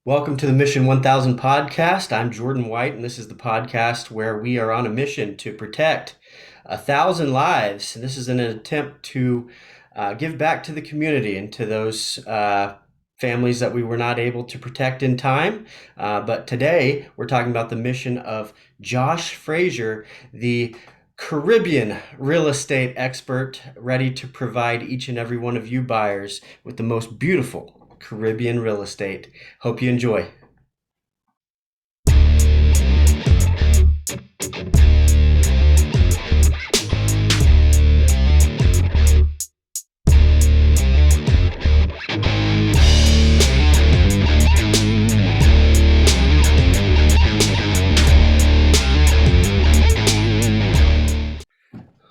Welcome to the Mission 1000 podcast. I'm Jordan White, and this is the podcast where we are on a mission to protect 1,000 lives. And this is an attempt to give back to the community and to those families that we were not able to protect in time. But today we're talking about the mission of Josh Frazier, the Caribbean real estate expert, ready to provide each and every one of you buyers with the most beautiful Caribbean real estate. Hope you enjoy.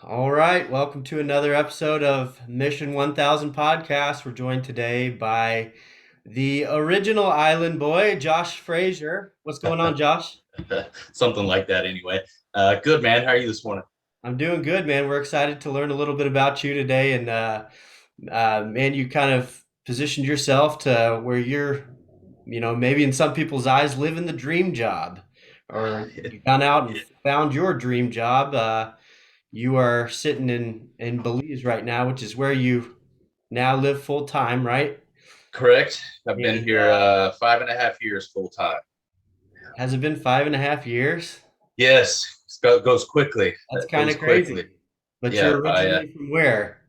All right, welcome to another episode of Mission 1000 podcast. We're joined today by the original island boy, Josh Frazier. What's going on, Josh? Something like that anyway. Good, man. How are you this morning? I'm doing good, man. We're excited to learn a little bit about you today. And man, you kind of positioned yourself to where you're, maybe in some people's eyes, living the dream job, or you gone out and found your dream job. You are sitting in Belize right now, which is where you now live full time, right? Correct. I've been And here 5.5 years full time. has it been 5.5 years? Yes, goes quickly. That's It kind goes of quickly. crazy. But Yeah, you're originally from where?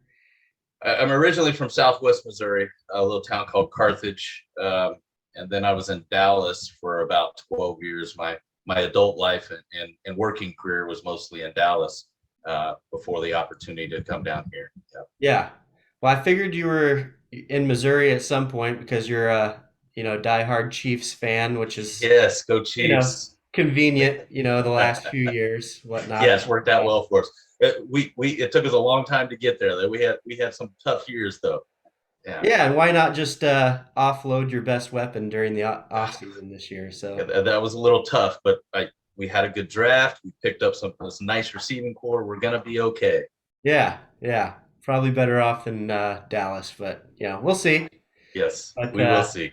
I'm originally from Southwest Missouri, a little town called Carthage, and then I was in Dallas for about 12 years. My adult life and working career was mostly in Dallas before the opportunity to come down here. Yeah. Yeah. Well, I figured you were in Missouri at some point because you're a, diehard Chiefs fan, which is, Yes, go you know, Chiefs. convenient, the last few years, whatnot. Yes, worked out well for us. It took us a long time to get there. We had some tough years though. Yeah, Yeah, and why not just offload your best weapon during the off season this year? yeah, So that was a little tough, but we had a good draft. We picked up some nice receiving core. We're gonna be okay. yeah, yeah, probably better off than Dallas, but we'll see. Yes, But we will see.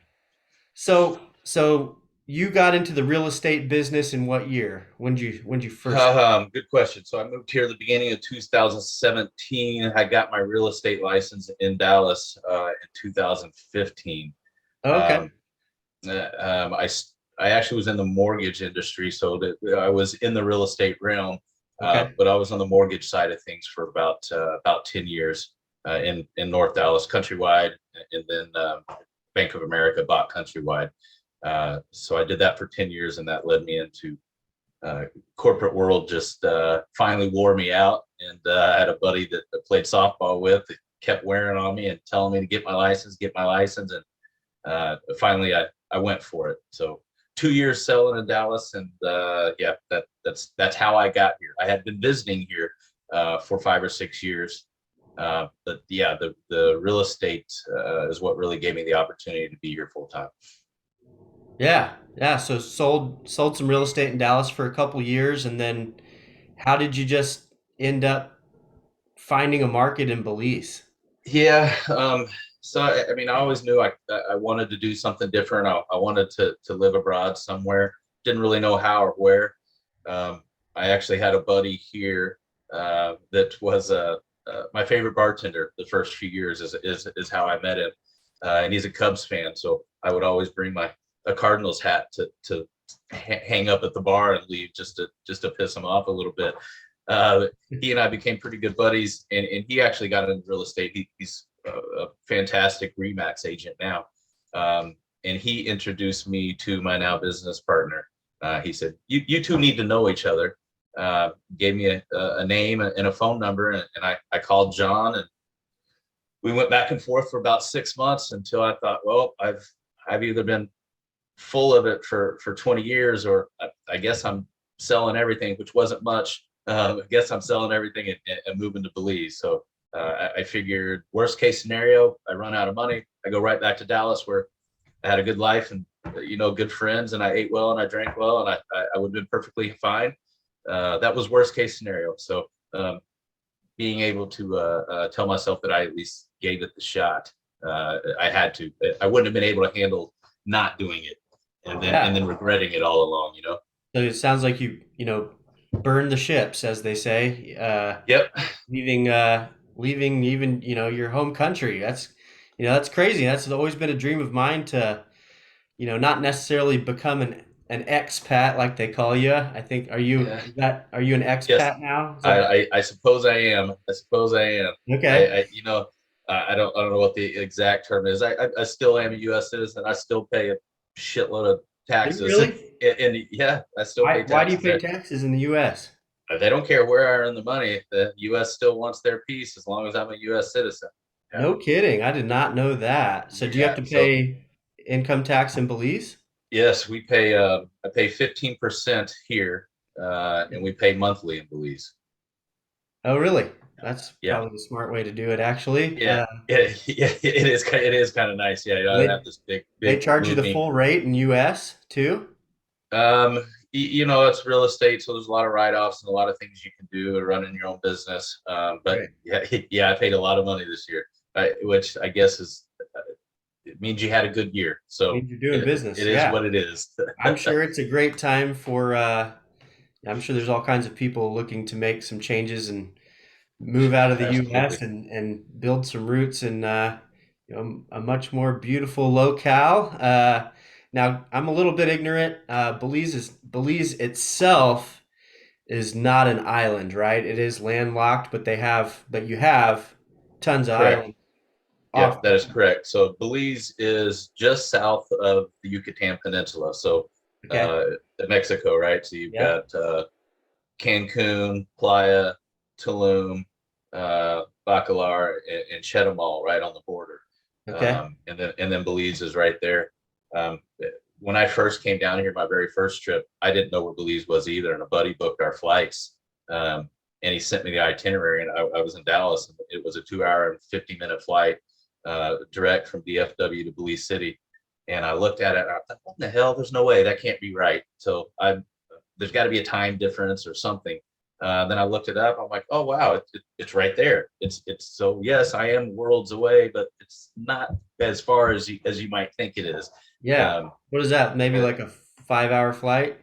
so you got into the real estate business in what year? When did you first? Good question. So I moved here at the beginning of 2017. I got my real estate license in Dallas in 2015. Okay, Um, I actually was in the mortgage industry, so that I was in the real estate realm, okay, but I was on the mortgage side of things for about 10 years in North Dallas, Countrywide, and then Bank of America bought Countrywide. So I did that for 10 years, and that led me into corporate world. Just finally wore me out, and I had a buddy that I played softball with that kept wearing on me and telling me to get my license, and finally I went for it. So 2 years selling in Dallas, and yeah, that's how I got here. I had been visiting here for 5 or 6 years, but yeah, the real estate is what really gave me the opportunity to be here full time. yeah, yeah. So sold some real estate in Dallas for a couple years, and then how did you just end up finding a market in Belize? Yeah. So I mean, I always knew I wanted to do something different. I wanted to live abroad somewhere. Didn't really know how or where. I actually had a buddy here that was my favorite bartender the first few years is how I met him, and he's a Cubs fan. So I would always bring my a Cardinals hat to hang up at the bar and leave just to piss him off a little bit. He and I became pretty good buddies, and he actually got into real estate. He's a fantastic Remax agent now, and he introduced me to my now business partner. He said, "You two need to know each other." Gave me a name and a phone number, and I called John, and we went back and forth for about 6 months until I thought, well, I've either been full of it for 20 years, or I guess I'm selling everything, which wasn't much. I guess I'm selling everything and moving to Belize. So I figured worst case scenario, I run out of money. I go right back to Dallas where I had a good life and good friends, and I ate well and I drank well, and I would have been perfectly fine. That was worst case scenario. So being able to tell myself that I at least gave it the shot, I had to. I wouldn't have been able to handle not doing it. and Yeah. then regretting it all along, you know. So it sounds like you burn the ships, as they say, Yep. leaving leaving even, your home country. That's crazy. That's always been a dream of mine to, not necessarily become an expat like they call you. I think Yeah. are you an Yes. expat now? Is I, that I suppose I am. I suppose I am. okay? You know, I don't know what the exact term is. I still am a U.S. citizen. I still pay a shitload of Do you taxes, really? and yeah, I still pay Why do you taxes pay there. taxes in the US? They don't care where I earn the money. The U.S. still wants their piece as long as I'm a U.S. citizen. Yeah, No kidding. I did not know that. So do you have yeah. to So pay income tax in Belize? yes, we pay. I pay 15% here, and we pay monthly in Belize. Oh, really? That's Yeah, probably the smart way to do it, actually. yeah, yeah. It is. It is kind of nice. Yeah, I don't They have this big, they big charge you the moving. full rate in US too? You know, it's real estate, so there's a lot of write-offs and a lot of things you can do running your own business. But Right. yeah, yeah, I paid a lot of money this year, which I guess is it means you had a good year. So Means you're doing it business. is Yeah. what it is. I'm sure it's a great time for I'm sure there's all kinds of people looking to make some changes and move out of the US Absolutely and build some roots in a much more beautiful locale. Now I'm a little bit ignorant. Belize itself is not an island, right? It is landlocked, but you have tons of correct. islands Yeah, off. that is correct. So Belize is just south of the Yucatan Peninsula, so Okay. uh, Mexico, right? So you've Yep. got Cancun, Playa, Tulum, Bacalar, and Chetumal right on the border. Okay. And then Belize is right there. Um, when I first came down here, my very first trip, I didn't know where Belize was either, and a buddy booked our flights. And he sent me the itinerary, and I was in Dallas, and it was a 2 hour and 50-minute flight direct from DFW to Belize City. And I looked at it, and I thought, what the hell? There's no way that can't be right. So there's got to be a time difference or something. Then I looked it up. I'm like, oh wow, it's right there. It's so yes, I am worlds away, but it's not as far as you might think it is. Yeah. Um, What is that? Maybe uh, like a 5 hour flight?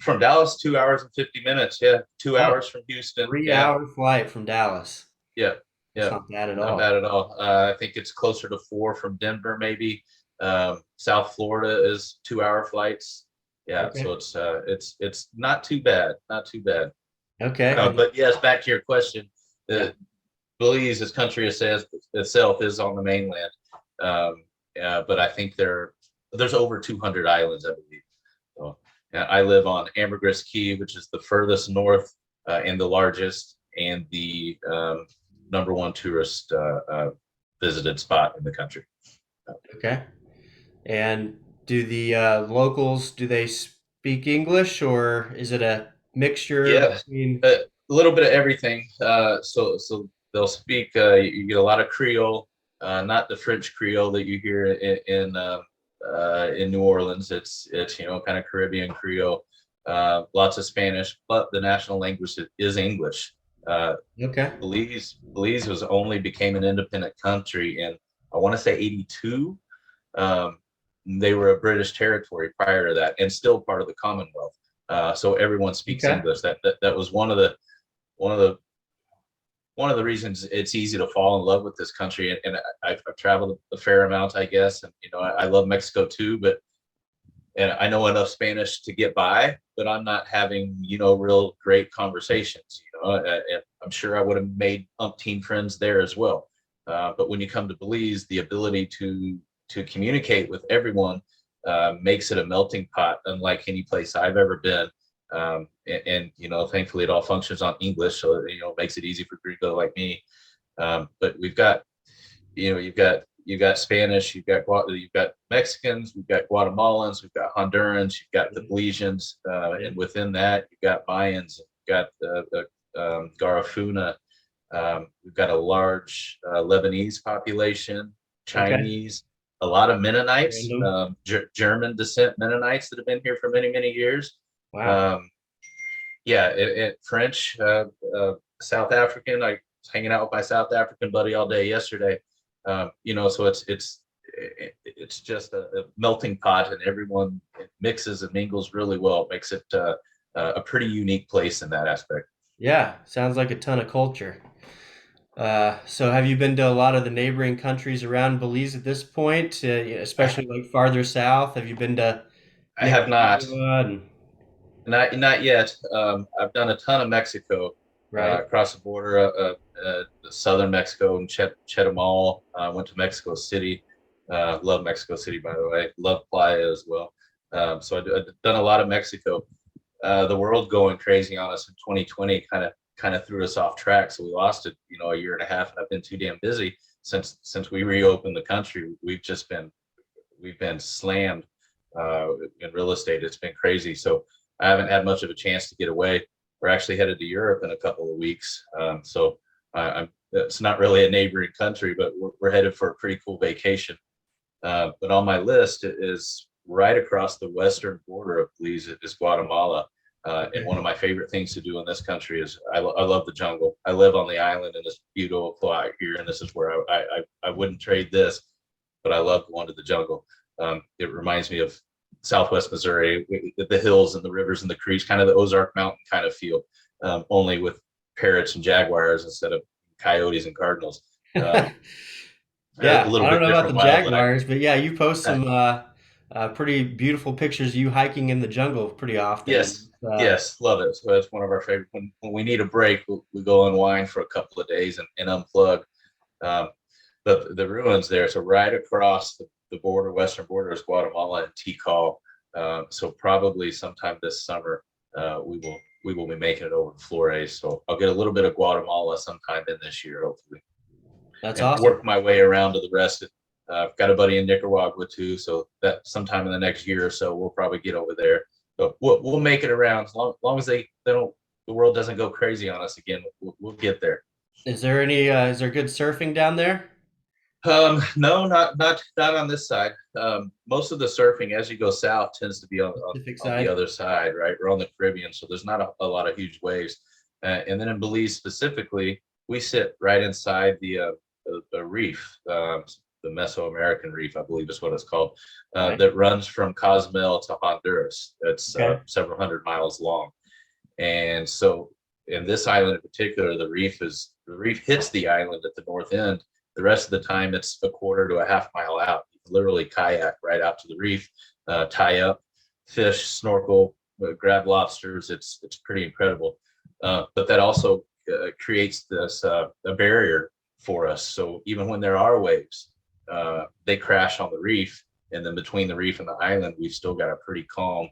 from Dallas, 2 hours and 50 minutes. Yeah, two Oh, hours from Houston. three Yeah, hour flight from Dallas. yeah, That's yeah. not bad at Not all. bad at all. I think it's closer to four from Denver, maybe. South Florida is 2 hour flights. Yeah, so Okay. it's not too bad, not too bad. Okay. But yes, back to your question. Yeah. The Belize, this country itself, is on the mainland, but I think there's over 200 islands, I believe. So, I live on Ambergris Key, which is the furthest north and the largest, and the number one tourist visited spot in the country. Okay. And do the locals do they speak English or is it a mixture Yeah, between? a little bit of everything. So they'll speak. You get a lot of Creole, not the French Creole that you hear in New Orleans. It's kind of Caribbean Creole. Lots of Spanish, but the national language is English. Uh, Okay. Belize was only became an independent country in I want to say 82. Um, they were a British territory prior to that, and still part of the Commonwealth. So everyone speaks Okay. English. That was one of the one of the reasons it's easy to fall in love with this country. And I've traveled a fair amount, I guess, and I love Mexico too. But and I know enough Spanish to get by, but I'm not having real great conversations. And I'm sure I would have made umpteen friends there as well. But when you come to Belize, the ability to communicate with everyone makes it a melting pot, unlike any place I've ever been. Thankfully, it all functions on English, so it makes it easy for gringo like me. But we've got you've got Spanish, you've got Mexicans, we've got Guatemalans, we've got Hondurans, you've got the Belizeans, Yeah. and within that you've got Mayans, you've got the Garifuna, we've got a large Lebanese population, Okay. Chinese, a lot of Mennonites, Random. German descent Mennonites that have been here for many, many years. Wow. Um, yeah, French, South African. I was hanging out with my South African buddy all day yesterday. So it's just a melting pot, and everyone mixes and mingles really well. It makes it a pretty unique place in that aspect. Yeah, sounds like a ton of culture. So have you been to a lot of the neighboring countries around Belize at this point, I, especially like farther south? Have you been to I have not. Nicaragua and Not yet. I've done a ton of Mexico, right? across the border, southern Mexico and Chetumal. Went to Mexico City. Love Mexico City, by the way. Love Playa as well. I've done a lot of Mexico. The world going crazy on us in 2020 kind of threw us off track, so we lost it, a year and a half. And I've been too damn busy since we reopened the country. We've been slammed in real estate. It's been crazy. So I haven't had much of a chance to get away. We're actually headed to Europe in a couple of weeks. It's not really a neighboring country, but we're headed for a pretty cool vacation. But on my list is right across the western border of Belize is Guatemala. And one of my favorite things to do in this country is I love the jungle. I live on the island and it's beautiful out here, and this is where I wouldn't trade this, but I love going to the jungle. It reminds me of Southwest Missouri, the hills and the rivers and the creeks, kind of the Ozark Mountain kind of feel, only with parrots and jaguars instead of coyotes and cardinals. Um, a Yeah, little I don't bit know about different the wildlife. jaguars, but yeah, you post Uh, some pretty beautiful pictures of you hiking in the jungle pretty often. yes, yes, love it. So that's one of our favorite. When we need a break, we go unwind for a couple of days and unplug. Um, the ruins there. So right across the border, western border is Guatemala and Tikal. So probably sometime this summer, we will be making it over to Flores. So I'll get a little bit of Guatemala sometime in this year, hopefully, That's and awesome. work my way around to the rest. I've got a buddy in Nicaragua too, so that sometime in the next year or so we'll probably get over there. But we'll make it around as long as they don't the world doesn't go crazy on us again. We'll get there. Is there good surfing down there? No, not on this side. Most of the surfing as you go south tends to be on, on, Pacific on the side? other side, right? We're on the Caribbean, so there's not a lot of huge waves. And then in Belize specifically, we sit right inside the reef, the Mesoamerican Reef, I believe is what it's called, Right. that runs from Cozumel to Honduras. It's Okay. several hundred miles long. And so in this island in particular, the reef hits the island at the north end. The rest of the time, it's a quarter to a half mile out. You can literally kayak right out to the reef, tie up, fish, snorkel, grab lobsters. It's pretty incredible. But that also creates this a barrier for us. So even when there are waves, they crash on the reef, and then between the reef and the island, we've still got a pretty calm,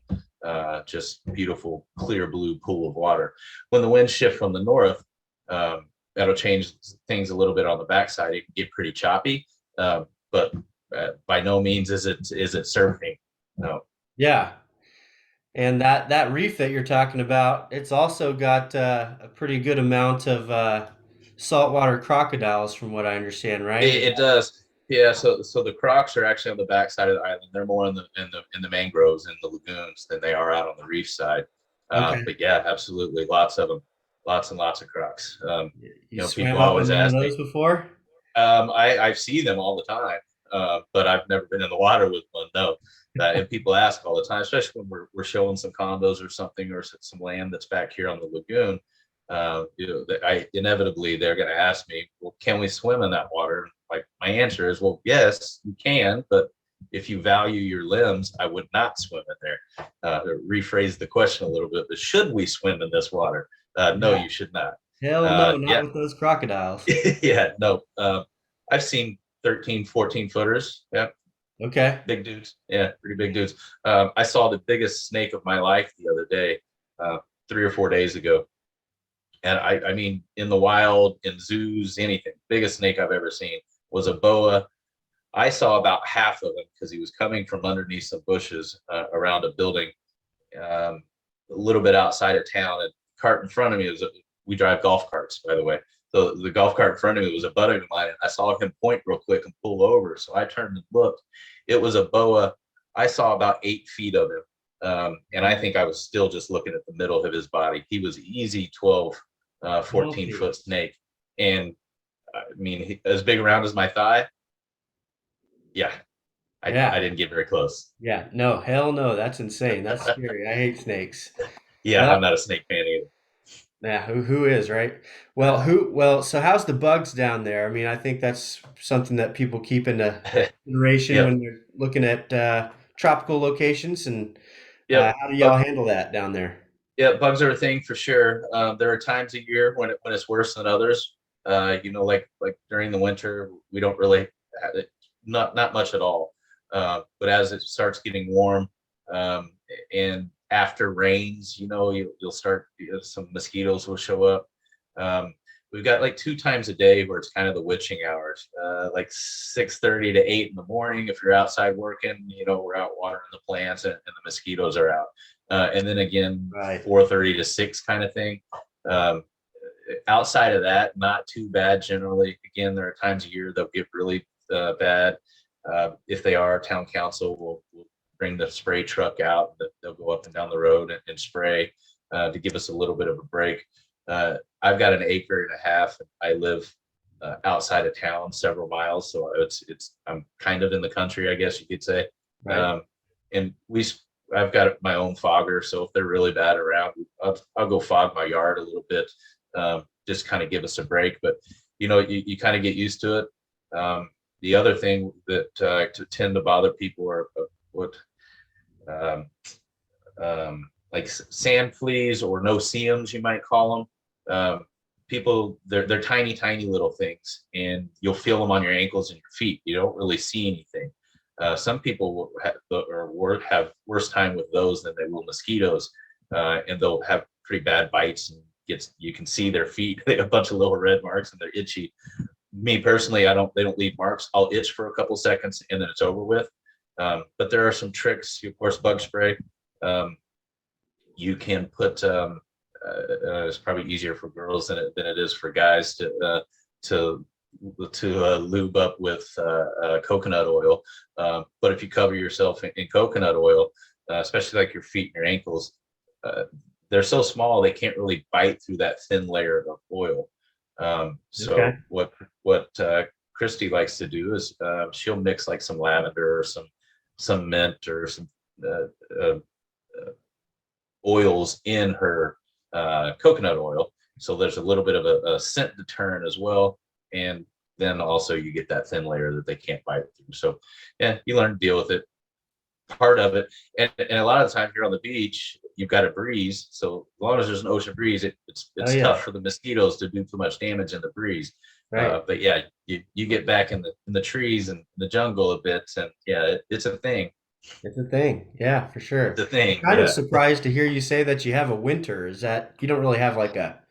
just beautiful, clear blue pool of water. When the winds shift from the north, that'll change things a little bit on the backside. It can get pretty choppy, but by no means is it surfing. No. Yeah. And that reef that you're talking about, it's also got a pretty good amount of saltwater crocodiles, from what I understand, right? It does. Yeah, so the crocs are actually on the backside of the island. They're more in the mangroves and the lagoons than they are out on the reef side. Okay. But yeah, absolutely, lots of them, lots and lots of crocs. You swam People up in always one of ask me. those before? I see them all the time, but I've never been in the water with one. No, and people ask all the time, especially when we're showing some condos or something, or some land that's back here on the lagoon. Inevitably they're going to ask me, well, can we swim in that water? Like my answer is, well, yes, you can, but if you value your limbs, I would not swim in there. To rephrase the question a little bit, but should we swim in this water? No, Yeah. you should not. Hell no, not Yeah, with those crocodiles. yeah, no. I've seen 13, 14 footers. Yeah, Okay. big dudes. Yeah, pretty big dudes. I saw the biggest snake of my life the other day, uh, 3 or 4 days ago. And I mean, in the wild, in zoos, anything, biggest snake I've ever seen was a boa. I saw about half of him because he was coming from underneath some bushes around a building, um, a little bit outside of town. And cart in front of me we drive golf carts, by the way. So the golf cart in front of me was a buddy of mine, and I saw him point real quick and pull over. So I turned and looked. It was a boa. I saw about 8 feet of him. And I think I was still just looking at the middle of his body. He was easy 12, 12 14 feet. foot snake. And I mean, as big around as my thigh. Yeah. I Yeah. didn't get very close. Yeah. No, hell no. That's insane. That's scary. I hate snakes. Yeah, I'm Well, not a snake fan yeah, who is, right? So how's the bugs down there? I mean, I think that's something that people keep into either. consideration Yep, when they're looking at tropical locations. And yep. how do y'all handle that down there? Yeah, bugs are a thing for sure. There are times a year when it's worse than others. Like during the winter, we don't really have it, not much at all. But as it starts getting warm, um, and after rains, you'll start some mosquitoes will show up. Um, we've got like two times a day where it's kind of the witching hours, like 6:30 to 8 in the morning. If you're outside working, we're out watering the plants and the mosquitoes are out, and then again Right. 4:30 to 6 kind of thing. Um, Outside of that, not too bad generally. Again, there are times a year they'll get really bad. If they are, town council will bring the spray truck out. They'll go up and down the road and spray to give us a little bit of a break. I've got an acre and a half. And I live outside of town, several miles, so it's I'm kind of in the country, I guess you could say. Right. Um, and I've got my own fogger, so if they're really bad around, I'll go fog my yard a little bit, just kind of give us a break. But you kind of get used to it. The other thing that to tend to bother people are what um, like sand fleas or no-see-ums, you might call them. People, they're tiny, tiny little things, and you'll feel them on your ankles and your feet. You don't really see anything. Some people have worse time with those than they will mosquitoes, and they'll have pretty bad bites and you can see their feet. They have a bunch of little red marks and they're itchy. Me personally, they don't leave marks. I'll itch for a couple seconds and then it's over with. But there are some tricks. Of course, bug spray. Um, you can put it's probably easier for girls than it is for guys to lube up with coconut oil. But if you cover yourself in coconut oil, especially like your feet and your ankles, uh, they're so small they can't really bite through that thin layer of oil. Okay. So what Christy likes to do is she'll mix like some lavender or some mint or some uh, uh, oils in her coconut oil. So there's a little bit of a scent deterrent as well. And then also you get that thin layer that they can't bite through. So yeah, you learn to deal with it. Part of it. And a lot of the time you're on the beach, you've got a breeze. So as long as there's an ocean breeze, Oh it's yeah. tough for the mosquitoes to do too much damage in the breeze. Right. But yeah, you get back in the trees and the jungle a bit, and yeah, it's a thing. It's a thing. Yeah, for It's sure. a I'm thing. kind of Yeah. surprised to hear you say that you have a winter. Is that you don't really have like a I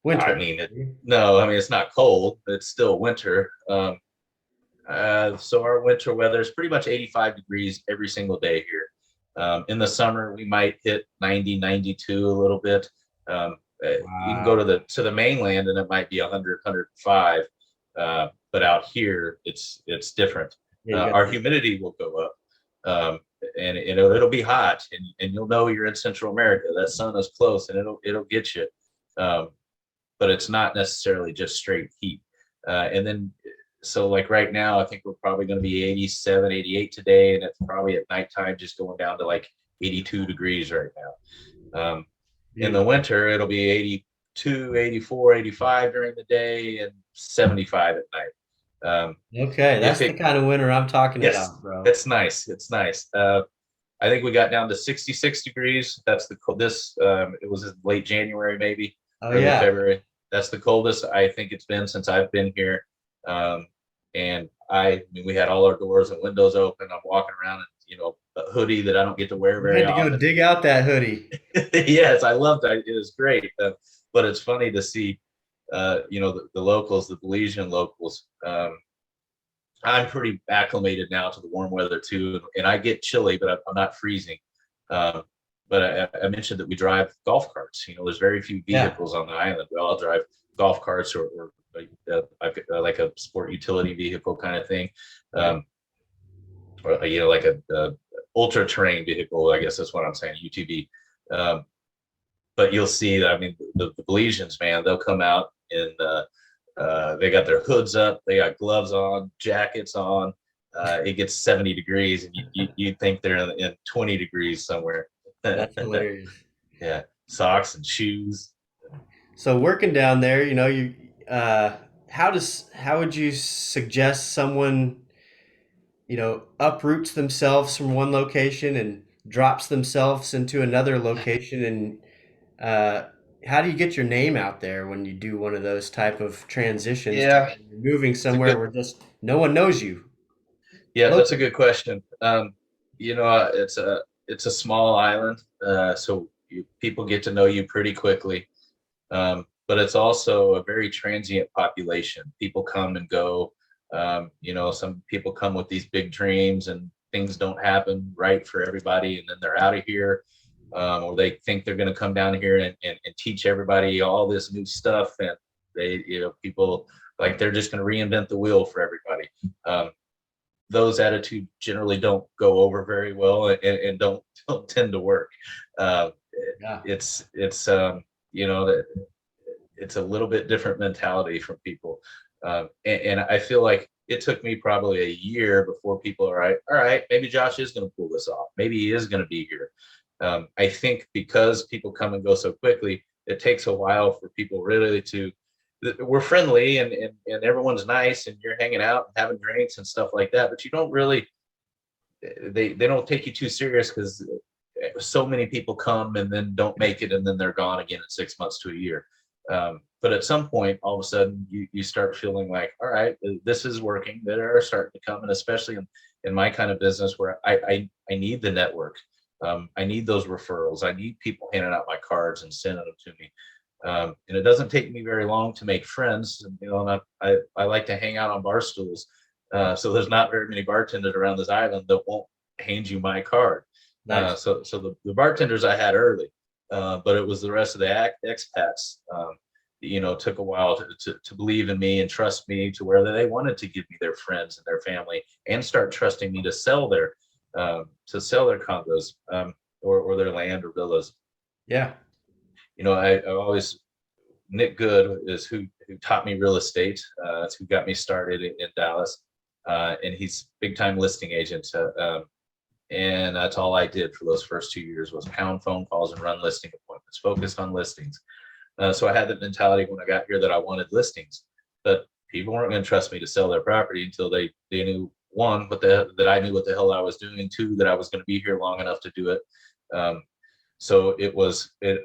winter? mean, no, I mean, it's not cold, but it's still winter. So our winter weather is pretty much 85 degrees every single day here. In the summer, we might hit 90, 92 a little bit. You can go to Wow. the mainland and it might be 100, 105. But out here, it's different. Yeah, you got Our the humidity will go up, um, and it'll be hot, and you'll know you're in Central America. That sun is close, and it'll get you. Um, but it's not necessarily just straight heat. And then, so like right now, I think we're probably going to be 87, 88 today, and it's probably at nighttime just going down to like 82 degrees right now. In the beautiful. winter, it'll be 82, 84, 85 during the day, and 75 at night. Okay, If that's the it, kind of winter I'm talking yes, about, bro. it's nice. It's nice. I think we got down to 66 degrees. That's the this. It was in late January, maybe Oh early yeah. February. That's the coldest I think it's been since I've been here. Um, and I mean, we had all our doors and windows open. I'm walking around in a hoodie that I don't get to wear You very had to go often. dig out that hoodie. Yes, I loved it. It was great. But it's funny to see, the locals, the Belizean locals. I'm pretty acclimated now to the warm weather too, and I get chilly, but I'm not freezing. Um, but I mentioned that we drive golf carts. There's very few Yeah. vehicles on the island. We all drive golf carts like a sport utility vehicle kind of thing, Right. um, or like a ultra terrain vehicle. I guess that's what I'm saying, UTV. Um, but you'll see that. I mean, the Belizeans, man, they'll come out and they got their hoods up, they got gloves on, jackets on. it gets 70 degrees, and you think they're in 20 degrees somewhere. That's hilarious. Yeah, socks and shoes. So working down there, you uh, how would you suggest someone, uproots themselves from one location and drops themselves into another location, and uh, how do you get your name out there when you do one of those type of transitions to Yeah, where you're moving it's a somewhere good. where just no one knows you Yeah, that's a locally? good question. It's a small island, so people get to know you pretty quickly. But it's also a very transient population. People come and go. Some people come with these big dreams, and things don't happen right for everybody, and then they're out of here. Or they think they're going to come down here and teach everybody all this new stuff, and people like they're just going to reinvent the wheel for everybody. Those attitudes generally don't go over very well, and don't tend to work. Uh, Yeah, it's that it's a little bit different mentality from people, and I feel like it took me probably a year before people are all right, maybe Josh is going to pull this off. Maybe he is going to be here. I think because people come and go so quickly, it takes a while for people really to. We're friendly and everyone's nice and you're hanging out and having drinks and stuff like that, but you don't really they don't take you too serious because so many people come and then don't make it and then they're gone again in 6 months to a year. But at some point, all of a sudden, you start feeling like, all right, this is working. They are starting to come, and especially in my kind of business where I need the network. I need those referrals. I need people handing out my cards and sending them to me. And it doesn't take me very long to make friends. And I like to hang out on bar stools. So there's not very many bartenders around this island that won't hand you my card. nice. So the bartenders I had early, but it was the rest of the expats. Took a while to believe in me and trust me to where they wanted to give me their friends and their family and start trusting me to sell their condos, or their land or villas. Yeah, I always Nick Good is who taught me real estate. That's who got me started in Dallas, and he's big time listing agent. And that's all I did for those first 2 years was pound phone calls and run listing appointments, focused on listings. So I had the mentality when I got here that I wanted listings, but people weren't going to trust me to sell their property until they knew, one, that I knew what the hell I was doing, two, that I was going to be here long enough to do it. Um, so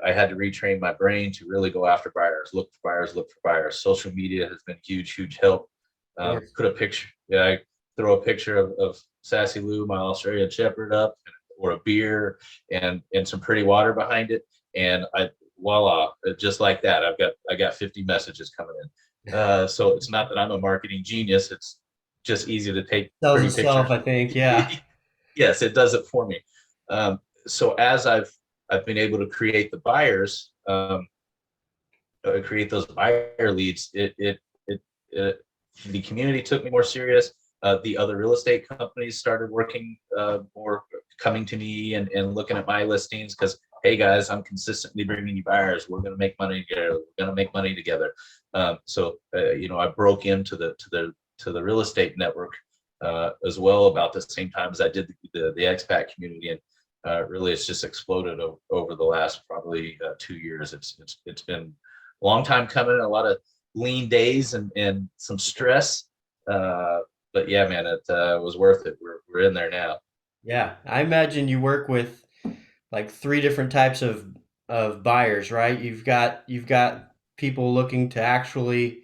I had to retrain my brain to really go after buyers, look for buyers, look for buyers. Social media has been huge help. of course. Put a picture, yeah, I throw a picture of Sassy Lou, my Australian Shepherd, up, or a beer and some pretty water behind it, and voila, just like that, I got 50 messages coming in. So it's not that I'm a marketing genius; it's just easy to take Sells pretty itself, pictures. I think. Yeah, Yes, it does it for me. So as I've been able to create the buyers, create those buyer leads, it the community took me more serious. The other real estate companies started working more, coming to me and looking at my listings because, hey guys, I'm consistently bringing you buyers. We're going to make money together. We're going to make money together. I broke into the real estate network as well about the same time as I did the expat community, and really it's just exploded over the last probably 2 years. It's been a long time coming, a lot of lean days and some stress. But yeah, man, it was worth it. We're in there now. yeah. I imagine you work with like three different types of buyers, right? You've got people looking to actually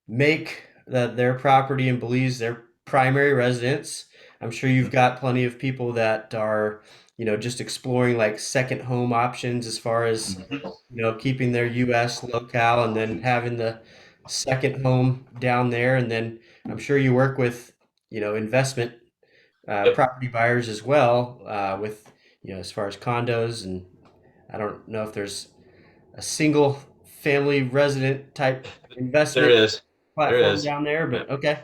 make their property and Belize their primary residence. I'm sure you've got plenty of people that are, just exploring like second home options as far as, Mhm. keeping their US locale and then having the second home down there. And then I'm sure you work with, investment Yep, property buyers as well, with, as far as condos. And I don't know if there's a single family resident type there investment is, there platform is. down there, Yeah, but okay.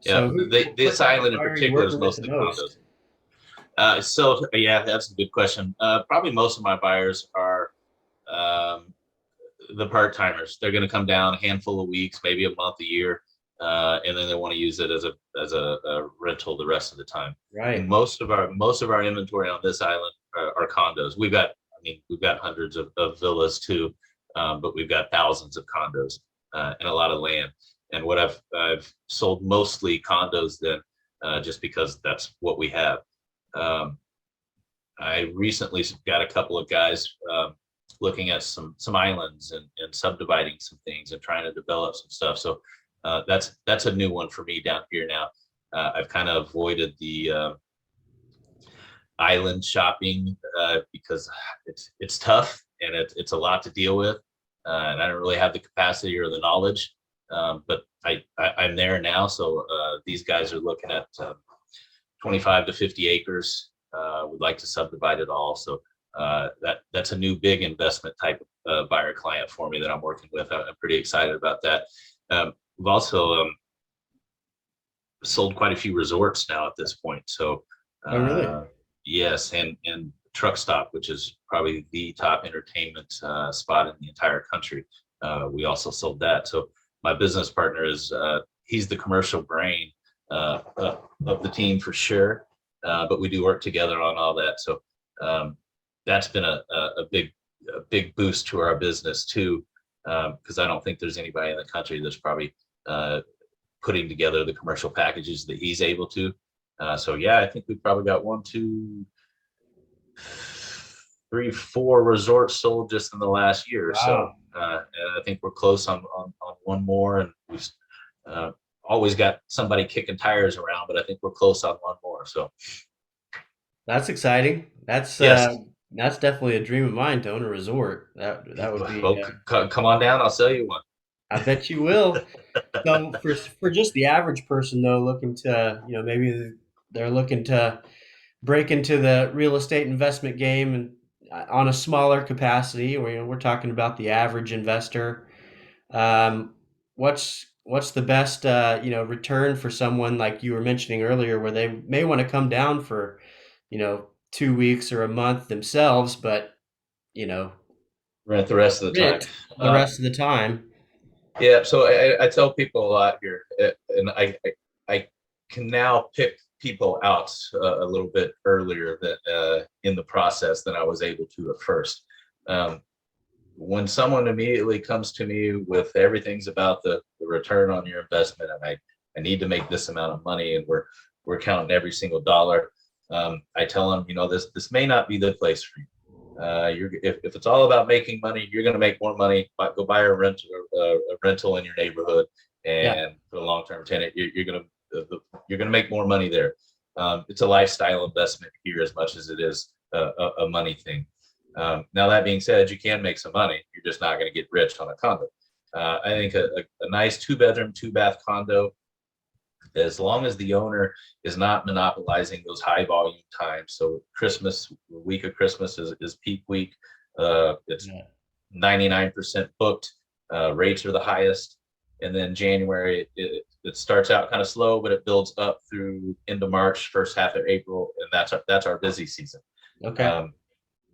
yeah. So what This type of island in buyer are you particular is working with the mostly condos. most? So yeah, that's a good question. Probably most of my buyers are um, the part timers. They're going to come down a handful of weeks, maybe a month, a year. and then they want to use it as a rental the rest of the time. Right. Most of our inventory on this island are condos. We've got hundreds of villas too, but we've got thousands of condos and a lot of land. And what I've sold mostly condos then, just because that's what we have. Um, I recently got a couple of guys looking at some islands and subdividing some things and trying to develop some stuff. So that's a new one for me down here now. I've kind of avoided the island shopping because it's tough and it's a lot to deal with, and I don't really have the capacity or the knowledge. But I'm there now, so these guys are looking at 25 to 50 acres. Would like to subdivide it all. So that's a new big investment type of buyer client for me that I'm working with. I'm pretty excited about that. We've also sold quite a few resorts now at this point. So Oh, really? yes, and Truck Stop, which is probably the top entertainment spot in the entire country. We also sold that. So my business partner is he's the commercial brain of the team for sure. But we do work together on all that. So um, that's been a big boost to our business too, because I don't think there's anybody in the country that's probably uh, putting together the commercial packages that he's able to. So yeah, I think we've probably got one, two, three, four resorts sold just in the last year or so. Wow. And I think we're close on one more, and we've uh, always got somebody kicking tires around, but I think we're close on one more. So That's exciting. yes, That's definitely a dream of mine to own a resort. That would be well, come on down. I'll sell you one. I bet you will. So for just the average person though, looking to, maybe they're looking to break into the real estate investment game and on a smaller capacity, or we're talking about the average investor. Um, what's the best return for someone like you were mentioning earlier, where they may want to come down for 2 weeks or a month themselves, but you know Rent the rest of the time. rent the rest of the time. Yeah, so I tell people a lot here, and I can now pick people out a little bit earlier that in the process than I was able to at first. Um, when someone immediately comes to me with everything's about the return on your investment, and I need to make this amount of money, and we're counting every single dollar. I tell them, this may not be the place for you. If it's all about making money, you're going to make more money. Go buy a rental in your neighborhood Yeah, and put a long term tenant. You're going to make more money there. It's a lifestyle investment here as much as it is a money thing. Now that being said, you can make some money. You're just not going to get rich on a condo. I think a nice 2 bedroom, 2 bath condo, as long as the owner is not monopolizing those high volume times. So Christmas, week of Christmas is peak week. It's yeah. 99% booked. Rates are the highest. And then January, it starts out kind of slow, but it builds up through into March, first half of April, and that's our busy season. Okay. Um,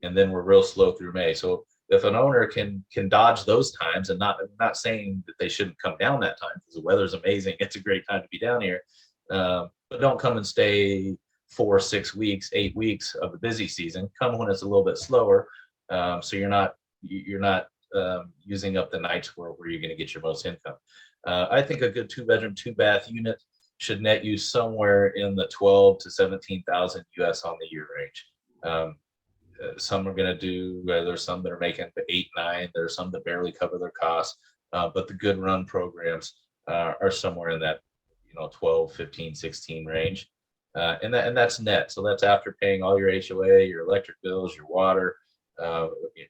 and then we're real slow through May. So if an owner can dodge those times, and not saying that they shouldn't come down that time because the weather's amazing, it's a great time to be down here. But don't come and stay 4, 6 weeks, 8 weeks of the busy season. Come when it's a little bit slower, so you're not using up the nights where you're going to get your most income. I think a good 2 bedroom, 2 bath unit should net you somewhere in the 12 to 17,000 US on the year range. Some are going to do, there's some that are making the 8, 9, there's some that barely cover their costs, but the good run programs are somewhere in that 12, 15, 16 range. And that's net, so that's after paying all your HOA, your electric bills, your water, uh,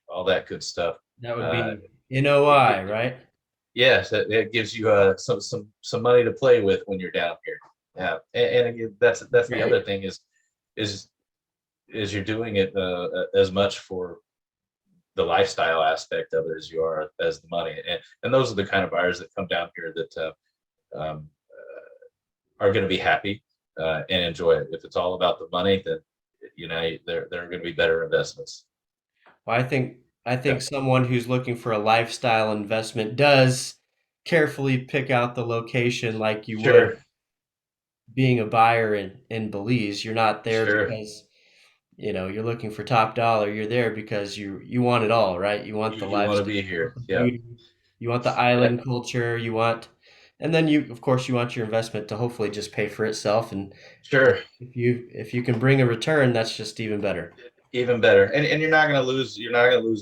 all that good stuff. That would uh, be it, NOI, it, right? yes, it gives you some money to play with when you're down here. Yeah, and again, that's the other Right. thing is is you're doing it as much for the lifestyle aspect of it as you are as the money. And those are the kind of buyers that come down here that are going to be happy and enjoy it. If it's all about the money, then they're going to be better investments. Well, I think Yeah. someone who's looking for a lifestyle investment does. carefully pick out the location like you would Sure, being a buyer in Belize. You're not there sure. because you're looking for top dollar. You're there because you want it all, right? You want the You want to lifestyle, be you want here. the Yeah. beauty, you want the Yeah. island culture, and then of course, you want your investment to hopefully just pay for itself. And Sure. if you can bring a return, that's just even better. Even better. And you're not gonna lose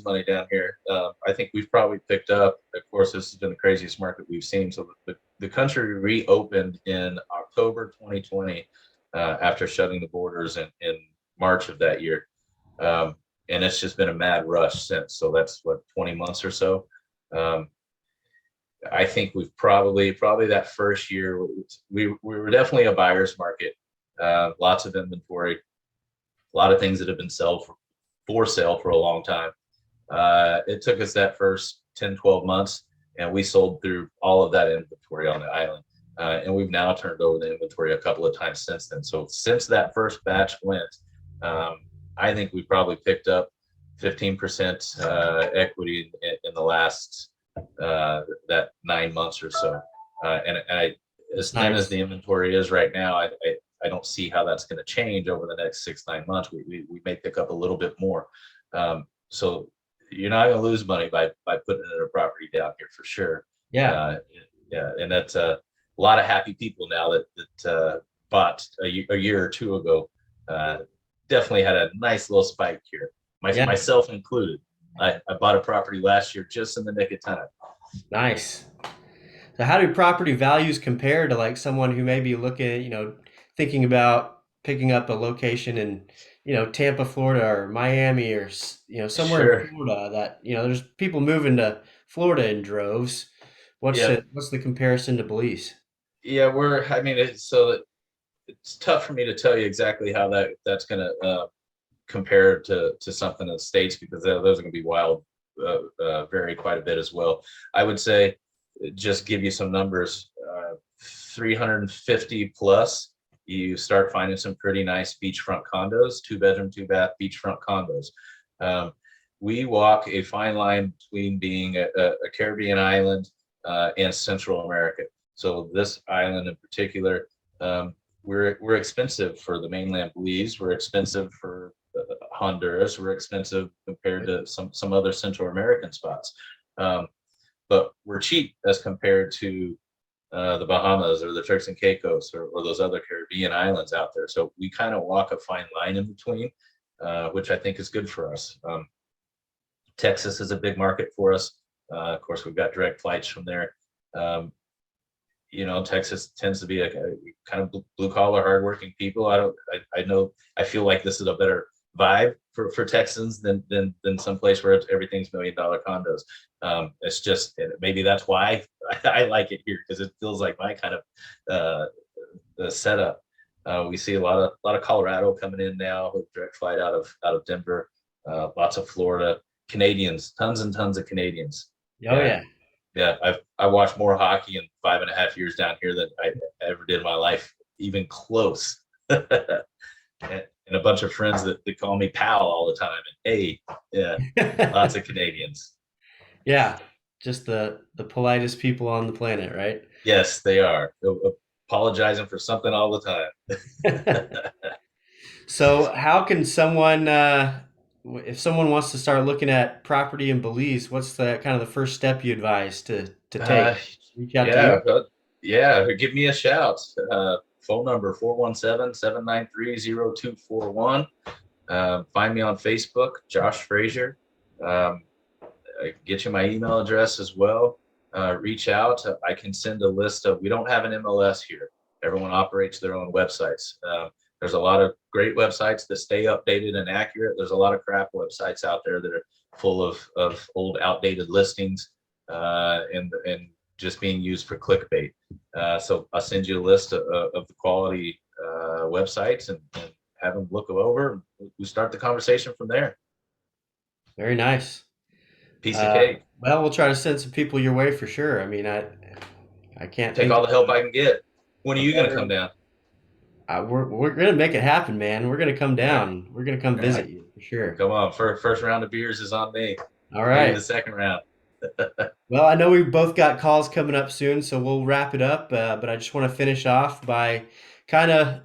money down here. I think we've probably picked up. Of course, this has been the craziest market we've seen. So the country reopened in October 2020 after shutting the borders in March of that year. Um, and it's just been a mad rush since. So that's what 20 months or so. Um, I think we've probably that first year we were definitely a buyer's market. Lots of inventory, a lot of things that have been for sale for a long time. It took us that first 10, 12 months, and we sold through all of that inventory on the island. And we've now turned over the inventory a couple of times since then. So since that first batch went, um, I think we probably picked up 15% equity in the last that 9 months or so. As That's thin as nice. the inventory is right now, I don't see how that's going to change over the next 6, 9 months. We may pick up a little bit more. So you're not going to lose money by putting in a property down here for sure. Yeah, Uh, yeah, and that's a lot of happy people now that bought a year or two ago. Uh, Definitely had a nice little spike here, yeah, myself included. I bought a property last year just in the nick of time. nice. So how do property values compare to like someone who may be looking, thinking about picking up a location in, Tampa, Florida or Miami or, somewhere in Sure. Florida that, there's people moving to Florida in droves. Yeah. What's the comparison to Belize? Yeah. I mean, it's tough for me to tell you exactly how that's going to compare to something in the States because those are going to be wild, vary quite a bit as well. I would say, just give you some numbers, 350 plus, you start finding some pretty nice beachfront condos, 2 bedroom, 2 bath beachfront condos. Um, we walk a fine line between being a Caribbean island and Central America. So this island in particular, we're expensive for the mainland Belize. We're expensive for Honduras. We're expensive compared to some other Central American spots, but we're cheap as compared to the Bahamas or the Turks and Caicos or those other Caribbean islands out there. So we kind of walk a fine line in between, which I think is good for us. Texas is a big market for us. Of course, we've got direct flights from there. Um, Texas tends to be a kind of blue collar, hardworking people. I know, I feel like this is a better vibe for Texans than some place where everything's $1 million condos. It's just, maybe that's why I like it here because it feels like my kind of the setup. We see a lot of Colorado coming in now with direct flight out of Denver, lots of Florida, Canadians, tons and tons of Canadians. Oh Yeah, yeah. yeah, I watched more hockey in 5.5 years down here than I ever did in my life, even close. and, and a bunch of friends that call me pal all the time. And hey, yeah, lots of Canadians. Yeah. Just the politest people on the planet, right? Yes, they are apologizing for something all the time. So, how can someone, if someone wants to start looking at property in Belize, what's the kind of the first step you advise to take? uh, Reach out to yeah, you. yeah. Give me a shout. Phone number 417-793-0241. Find me on Facebook, Josh Frazier. Um, I can get you my email address as well. Reach out. I can send a list of. We don't have an MLS here. Everyone operates their own websites. There's a lot of great websites that stay updated and accurate. There's a lot of crap websites out there that are full of old, outdated listings and just being used for clickbait. So I'll send you a list of the quality websites and have them look them over. We start the conversation from there. Very nice. Piece of cake. Well, we'll try to send some people your way for sure. I mean, I can't Take think all of the help I can get. When are a you going to come better. down? We're gonna make it happen, man. We're gonna come Yeah, down. We're gonna come yeah. visit you for sure. Come on. First round of beers is on me. All Maybe the right. second round. Well, I know we both got calls coming up soon, so we'll wrap it up. But I just want to finish off by kind of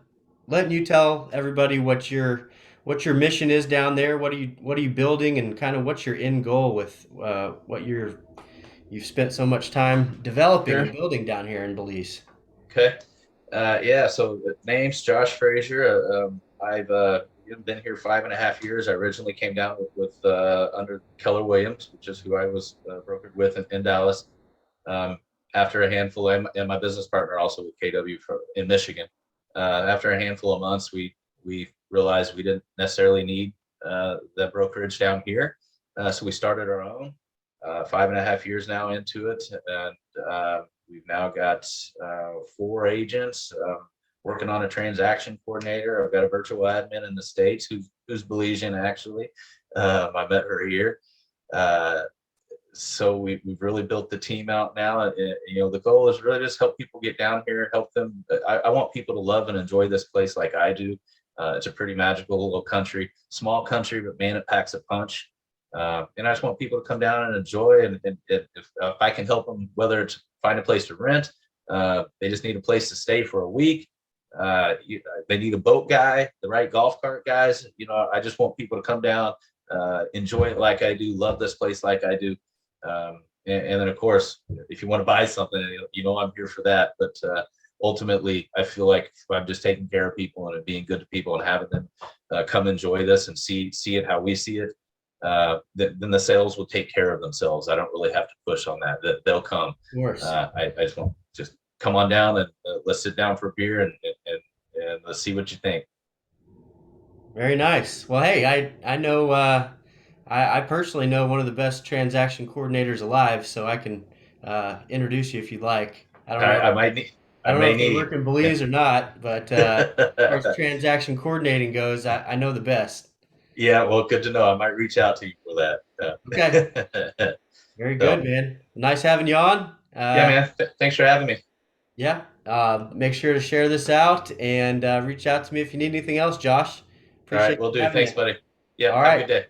letting you tell everybody what your mission is down there. What are you building, and kind of what's your end goal with what you've spent so much time developing Sure. and building down here in Belize. Okay. Yeah. So the name's Josh Frazier. I've been here 5.5 years. I originally came down with under Keller Williams, which is who I was brokered with in Dallas. Um, After a handful, and my business partner also with KW in Michigan. After a handful of months, we realized we didn't necessarily need the brokerage down here, so we started our own. 5.5 years now into it, and we've now got 4 agents working on a transaction coordinator. I've got a virtual admin in the States who's Belizean actually. I met her here. Uh, so we've really built the team out now. The goal is really just help people get down here, help them. I want people to love and enjoy this place like I do. It's a pretty magical little country, small country, but man, it packs a punch. And I just want people to come down and enjoy. And if I can help them, whether it's find a place to rent, they just need a place to stay for a week. They need a boat guy, the right golf cart guys. I just want people to come down, enjoy it like I do, love this place like I do. And then, of course, if you want to buy something, I'm here for that. But ultimately, I feel like if I'm just taking care of people and being good to people and having them come enjoy this and see it how we see it, then the sales will take care of themselves. I don't really have to push on that. They'll come. Of course. I just want just come on down and let's sit down for a beer and let's see what you think. Very nice. Well, hey, I know I personally know one of the best transaction coordinators alive, so I can introduce you if you'd like. I might need. I I don't know may if they need. work in Belize or not, but as far as transaction coordinating goes, I know the best. Yeah, well, good to know. I might reach out to you for Okay, that. very good, So, man. Nice having you on. yeah, man. Thanks for having me. Yeah, make sure to share this out and reach out to me if you need anything else, Josh. All right, Appreciate we'll do. having Thanks, you. buddy. Yeah, All have a good right, day.